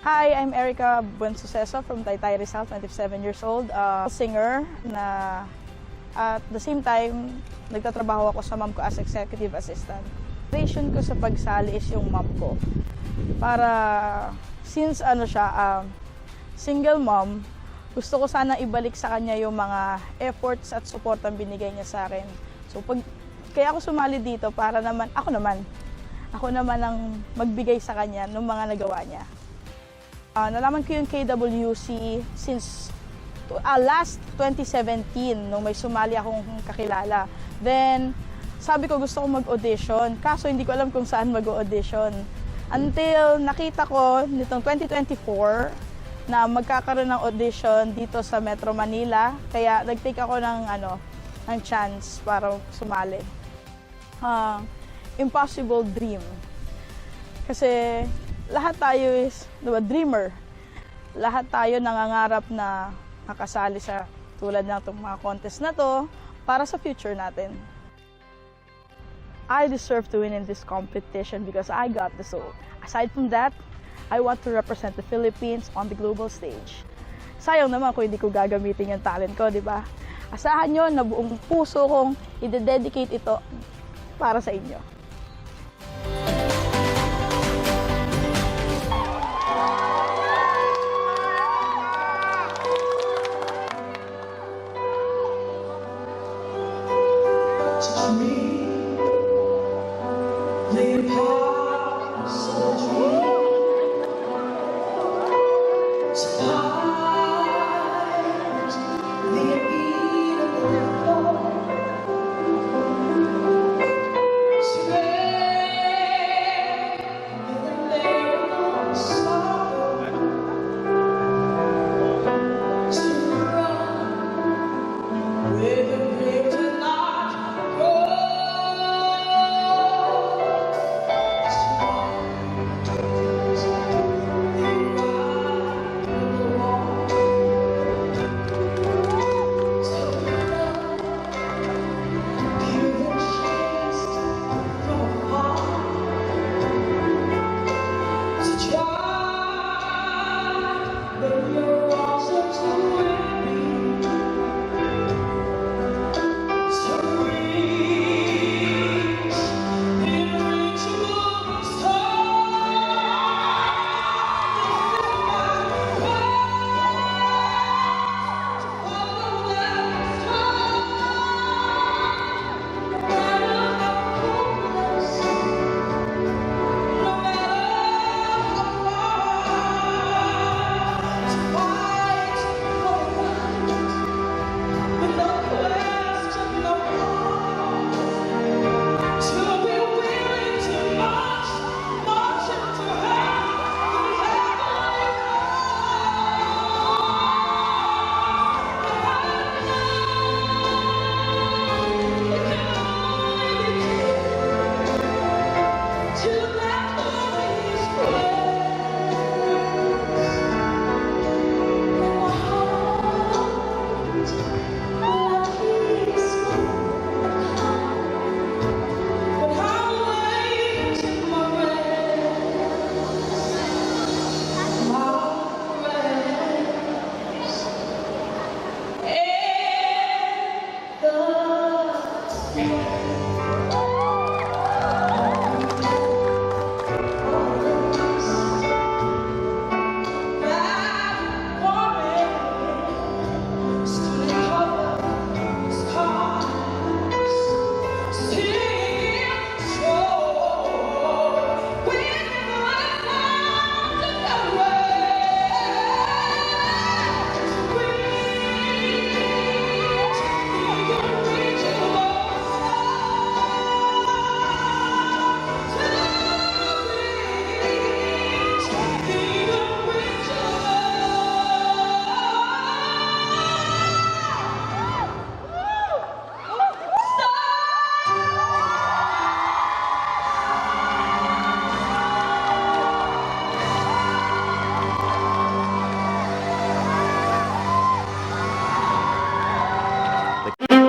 Hi, I'm Erica Buensuceso from Taytay Rizal, 27 years old. Singer na at the same time, nagtatrabaho ako sa mom ko as executive assistant. Inspiration ko sa pagsali is yung mom ko. Para, since single mom, gusto ko sana ibalik sa kanya yung mga efforts at support ang binigay niya sa akin. So, kaya ako sumali dito para naman, ako naman ang magbigay sa kanya ng mga nagawa niya. Nalaman ko yung KWC since last 2017 nung may sumali akong kakilala. Then, sabi ko gusto kong mag-audition, kaso hindi ko alam kung saan mag-audition. Until nakita ko nitong 2024 na magkakaroon ng audition dito sa Metro Manila, kaya nag-take ako ng chance para sumali. Impossible dream. Kasi lahat tayo is, diba, dreamer. Lahat tayo nangangarap na makasali sa tulad ng mga contest na to para sa future natin. I deserve to win in this competition because I got the soul. Aside from that, I want to represent the Philippines on the global stage. Sayang naman kung hindi ko gagamitin yung talent ko, di ba? Asahan nyo na buong puso kong i-dedicate ito para sa inyo.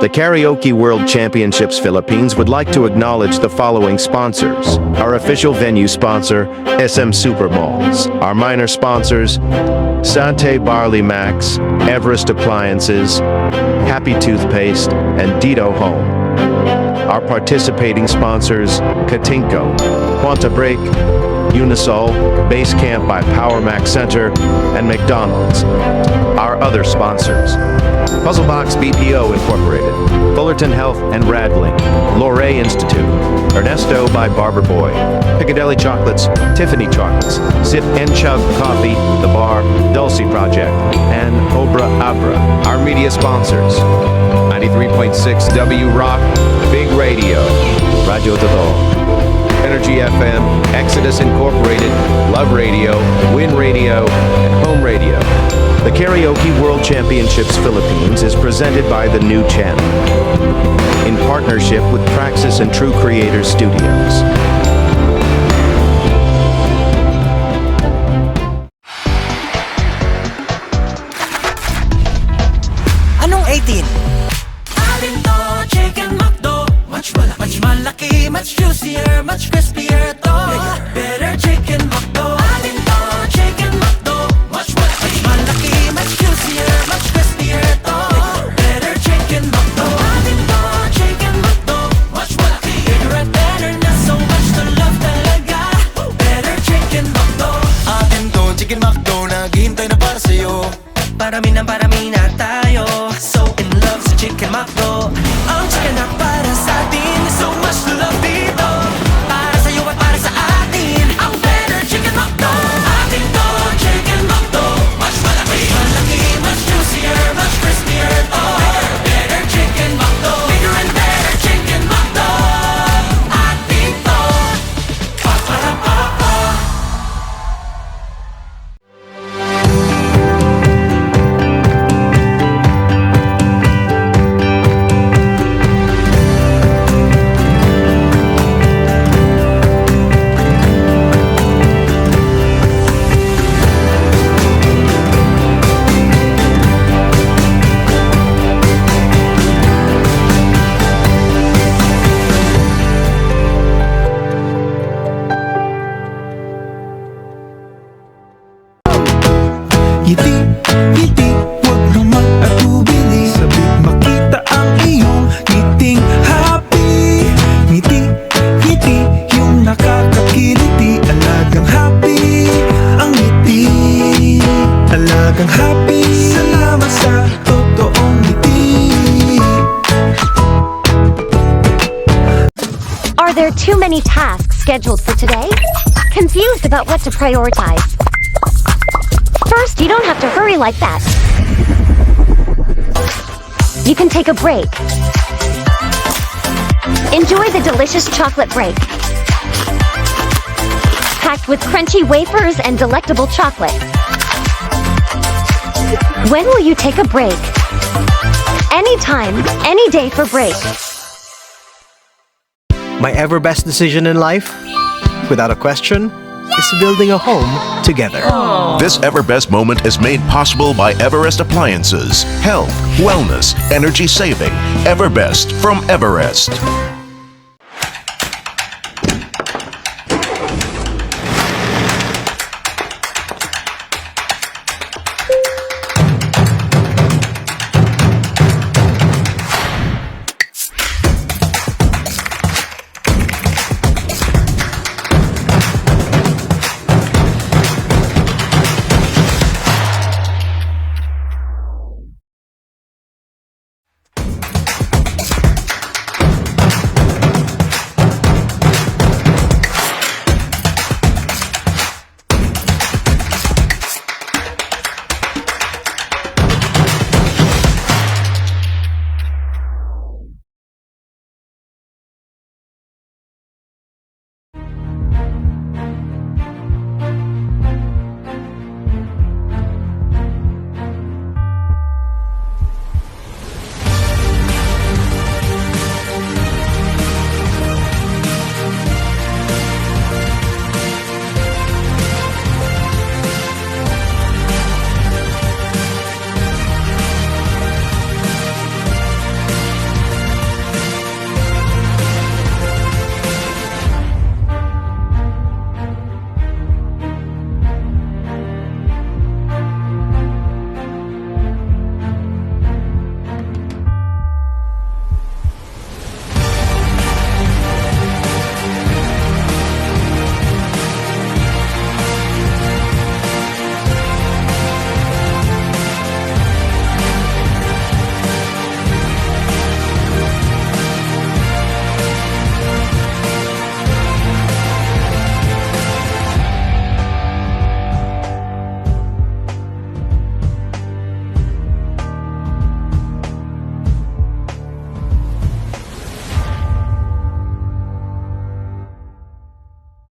The Karaoke World Championships Philippines would like to acknowledge the following sponsors. Our official venue sponsor, SM Supermalls. Our minor sponsors, Sante Barley Max, Everest Appliances, Happy Toothpaste, and Dito Home. Our participating sponsors, Katinko, Quanta Break, Unisol, Base Camp by Power Mac Center, and McDonald's. Our other sponsors, Puzzlebox BPO Incorporated, Fullerton Health and Radling, Loray Institute, Ernesto by Barber Boy, Piccadilly Chocolates, Tiffany Chocolates, Zip and Chug Coffee, The Bar, Dulce Project, and Obra Abra. Our media sponsors, 93.6 W Rock, Big Radio, Radio Totoo, Energy FM, Exodus Incorporated, Love Radio, Win Radio, and Home Radio. The Karaoke World Championships Philippines is presented by the New Channel in partnership with Praxis and True Creators Studios. Anong 18? Alin to, Chicken McDo. Much malaki, much juicier, much crispier to. Better Chicken McDo. Alin to, Chicken McDo. Much malaki, much juicier, much crispier to. Better Chicken McDo. Alin to, Chicken McDo. Much malaki, bigger and better na, so much to love talaga. Better Chicken McDo. Atin to, Chicken McDo, naghihintay na para sa'yo. Parami na tayo. So in love sa Chicken McDo. Ang chicken na para sa atin, so much to love dito. Para sa'yo at para sa atin, ang better Chicken McDo. Atin to, Chicken McDo. Mas malaki, much juicier, much crispier to. Better Chicken McDo. Bigger and better Chicken McDo. Atin to. Pa-pa-ra-pa-pa. Ngiti, ngiti, huwag naman atubili. Sabik makita ang iyong ngiting happy. Ngiti, ngiti, yung nakakakiliti. Alagang happy, ang ngiti. Alagang happy, salamat sa totoong ngiti. Are there too many tasks scheduled for today? Confused about what to prioritize? First, you don't have to hurry like that. You can take a break. Enjoy the delicious chocolate break, packed with crunchy wafers and delectable chocolate. When will you take a break? Anytime, any day for break. My ever best decision in life, without a question, is building a home together. This Everbest moment is made possible by Everest Appliances. Health, wellness, energy saving. Everbest from Everest.